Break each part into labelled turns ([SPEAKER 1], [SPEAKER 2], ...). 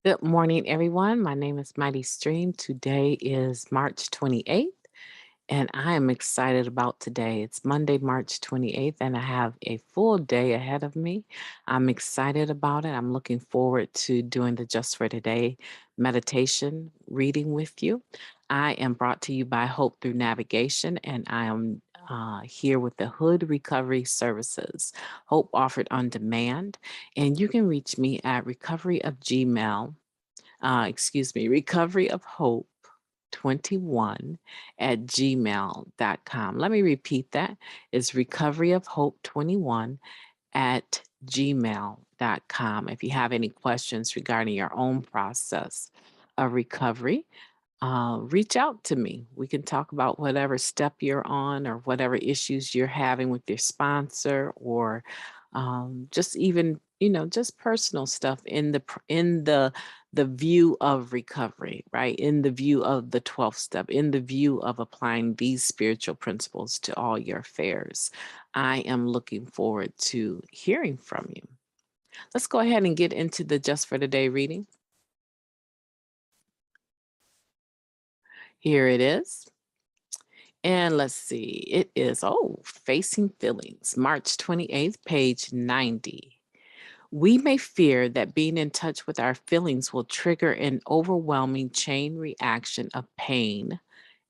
[SPEAKER 1] Good morning, everyone. My name is Mighty Stream. Today is March 28th, and I am excited about today. It's Monday, March 28th, and I have a full day ahead of me. I'm excited about it. I'm looking forward to doing the Just for Today meditation reading with you. I am brought to you by Hope Through Navigation, and I am here with the Hood Recovery Services, Hope offered on demand. And you can reach me at recovery of hope 21 at gmail.com. Let me repeat that. It's recovery of hope 21 at gmail.com. If you have any questions regarding your own process of recovery, reach out to me. We can talk about whatever step you're on or whatever issues you're having with your sponsor, or just even just personal stuff in the view of recovery, right? In the view of the 12th step, in the view of applying these spiritual principles to all your affairs. I am looking forward to hearing from you. Let's go ahead and get into the Just for Today reading. Here it is. And let's see, it is, Facing Feelings, March 28th, page 90. We may fear that being in touch with our feelings will trigger an overwhelming chain reaction of pain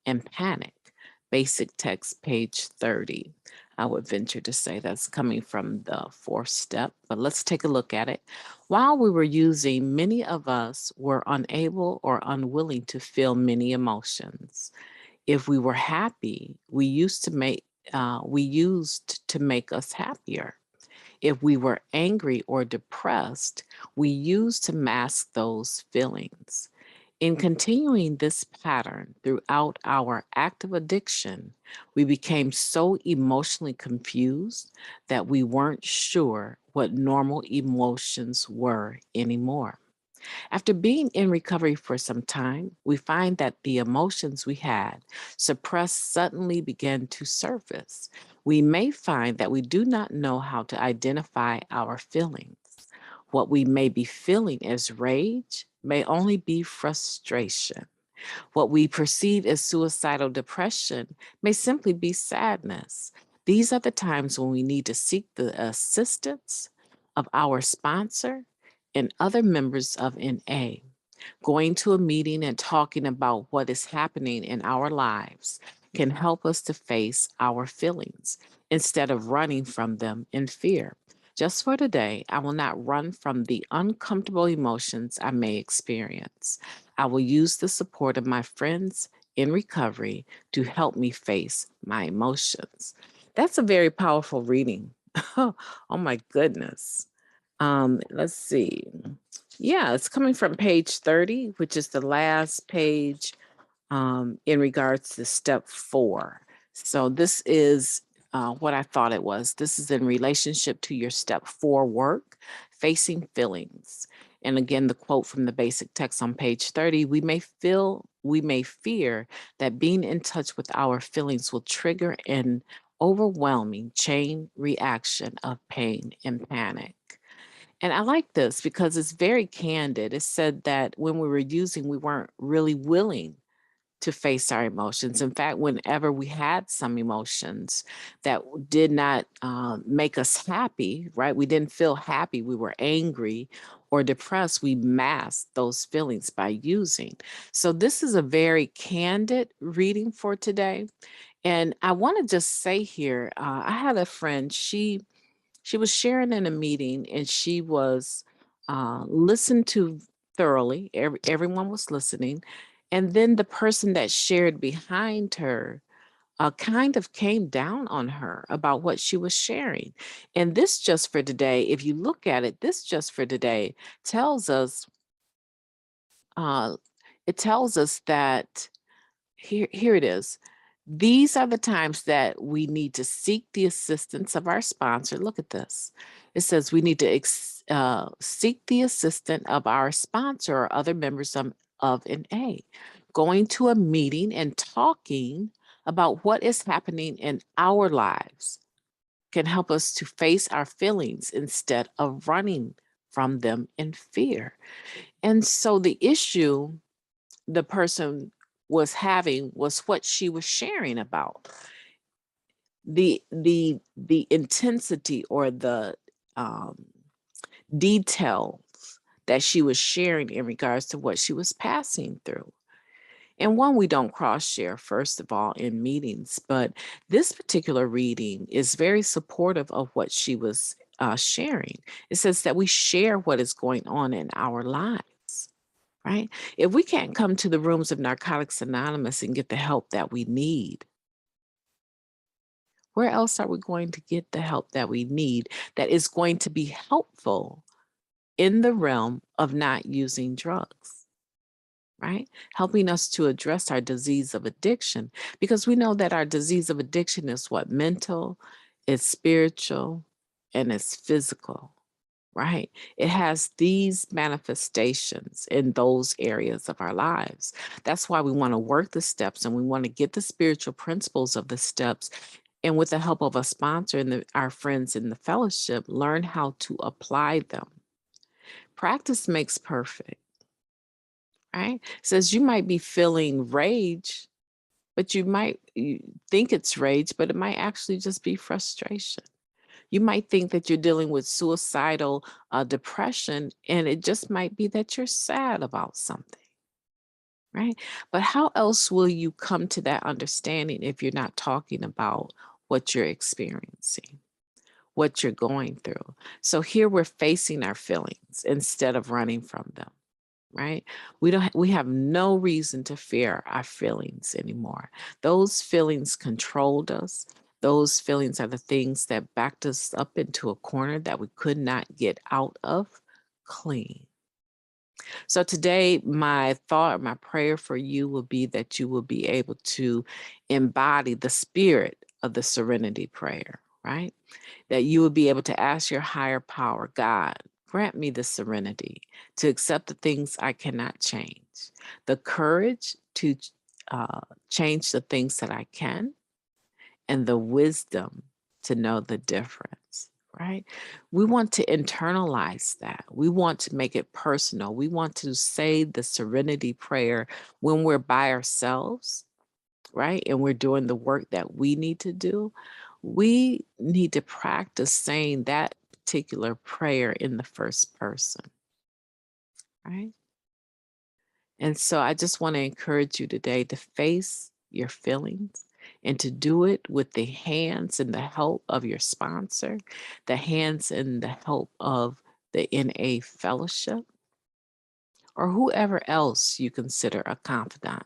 [SPEAKER 1] and panic. Basic text, page 30. I would venture to say that's coming from the fourth step, but let's take a look at it. While we were using, many of us were unable or unwilling to feel many emotions. If we were happy, we used to make us happier. If we were angry or depressed, we used to mask those feelings. In continuing this pattern throughout our active addiction, we became so emotionally confused that we weren't sure what normal emotions were anymore. After being in recovery for some time, we find that the emotions we had suppressed suddenly began to surface. We may find that we do not know how to identify our feelings. What we may be feeling as rage may only be frustration. What we perceive as suicidal depression may simply be sadness. These are the times when we need to seek the assistance of our sponsor and other members of NA. Going to a meeting and talking about what is happening in our lives can help us to face our feelings instead of running from them in fear. Just for today, I will not run from the uncomfortable emotions I may experience. I will use the support of my friends in recovery to help me face my emotions. That's a very powerful reading. Oh my goodness. Let's see. Yeah, it's coming from page 30, which is the last page in regards to step 4. So this is what I thought it was. This is in relationship to your step 4 work, facing feelings. And again, the quote from the basic text on page 30, we may fear that being in touch with our feelings will trigger an overwhelming chain reaction of pain and panic. And I like this because it's very candid. It said that when we were using, we weren't really willing to face our emotions. In fact, whenever we had some emotions that did not make us happy, right? We didn't feel happy, we were angry or depressed, we masked those feelings by using. So this is a very candid reading for today. And I want to just say here, I had a friend, she was sharing in a meeting and she was listened to thoroughly. Everyone was listening. And then the person that shared behind her kind of came down on her about what she was sharing. And this just for today, if you look at it, this just for today tells us, uh, it tells us that here it is. These are the times that we need to seek the assistance of our sponsor. Look at this. It says we need to seek the assistance of our sponsor or other members of an A. Going to a meeting and talking about what is happening in our lives can help us to face our feelings instead of running from them in fear. And so the issue the person was having was what she was sharing about. The intensity or the um, details that she was sharing in regards to what she was passing through. And one, we don't cross share, first of all, in meetings, but this particular reading is very supportive of what she was sharing. It says that we share what is going on in our lives, right? If we can't come to the rooms of Narcotics Anonymous and get the help that we need, where else are we going to get the help that we need that is going to be helpful in the realm of not using drugs, right? Helping us to address our disease of addiction, because we know that our disease of addiction is what? Mental, it's spiritual, and it's physical, right? It has these manifestations in those areas of our lives. That's why we want to work the steps and we want to get the spiritual principles of the steps. And with the help of a sponsor and our friends in the fellowship, learn how to apply them. Practice makes perfect, right? Says you might be feeling rage, but you think it's rage, but it might actually just be frustration. You might think that you're dealing with suicidal depression, and it just might be that you're sad about something, right? But how else will you come to that understanding if you're not talking about what you're experiencing, what you're going through? So here we're facing our feelings instead of running from them. Right? We have no reason to fear our feelings anymore. Those feelings controlled us. Those feelings are the things that backed us up into a corner that we could not get out of clean. So today, my thought, my prayer for you will be that you will be able to embody the spirit of the serenity prayer, right? That you will be able to ask your higher power, God, grant me the serenity to accept the things I cannot change, the courage to change the things that I can, and the wisdom to know the difference, right? We want to internalize that. We want to make it personal. We want to say the serenity prayer when we're by ourselves, right? And we're doing the work that we need to do. We need to practice saying that particular prayer in the first person, right? And so I just want to encourage you today to face your feelings and to do it with the hands and the help of your sponsor, the hands and the help of the NA fellowship, or whoever else you consider a confidant.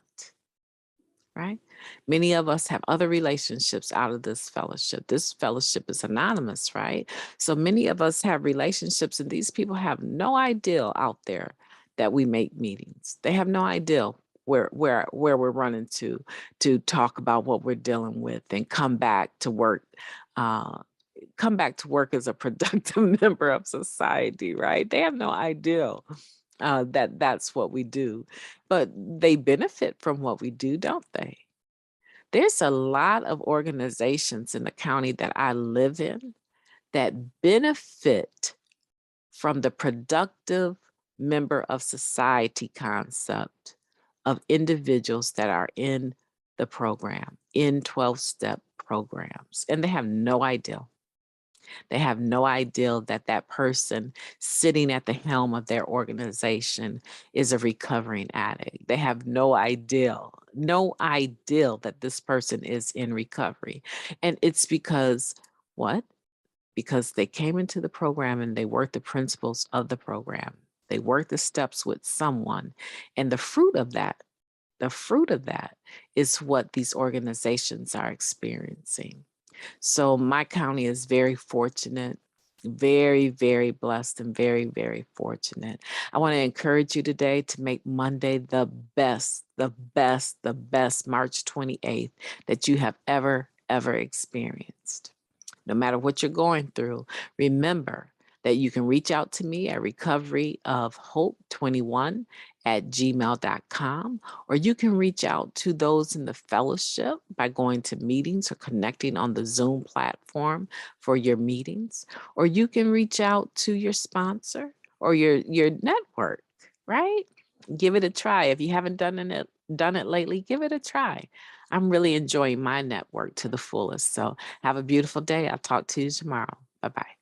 [SPEAKER 1] Right? Many of us have other relationships out of this fellowship. This fellowship is anonymous, right? So many of us have relationships, and these people have no idea out there that we make meetings. They have no idea where we're running to talk about what we're dealing with and come back to work. Come back to work as a productive member of society, right? They have no idea that that's what we do, but they benefit from what we do, don't they? There's a lot of organizations in the county that I live in that benefit from the productive member of society concept of individuals that are in the program, in 12-step programs, and they have no idea. They have no idea that that person sitting at the helm of their organization is a recovering addict. They have no idea that this person is in recovery. And it's because what? Because they came into the program and they worked the principles of the program. They worked the steps with someone. And the fruit of that is what these organizations are experiencing. So my county is very fortunate, very, very blessed, and very, very fortunate. I want to encourage you today to make Monday the best, the best, the best March 28th that you have ever experienced. No matter what you're going through, remember that you can reach out to me at recoveryofhope21@gmail.com, or you can reach out to those in the fellowship by going to meetings or connecting on the Zoom platform for your meetings, or you can reach out to your sponsor or your network. right? Give it a try. If you haven't done it lately, give it a try. I'm really enjoying my network to the fullest. So have a beautiful day. I'll talk to you tomorrow. Bye-bye.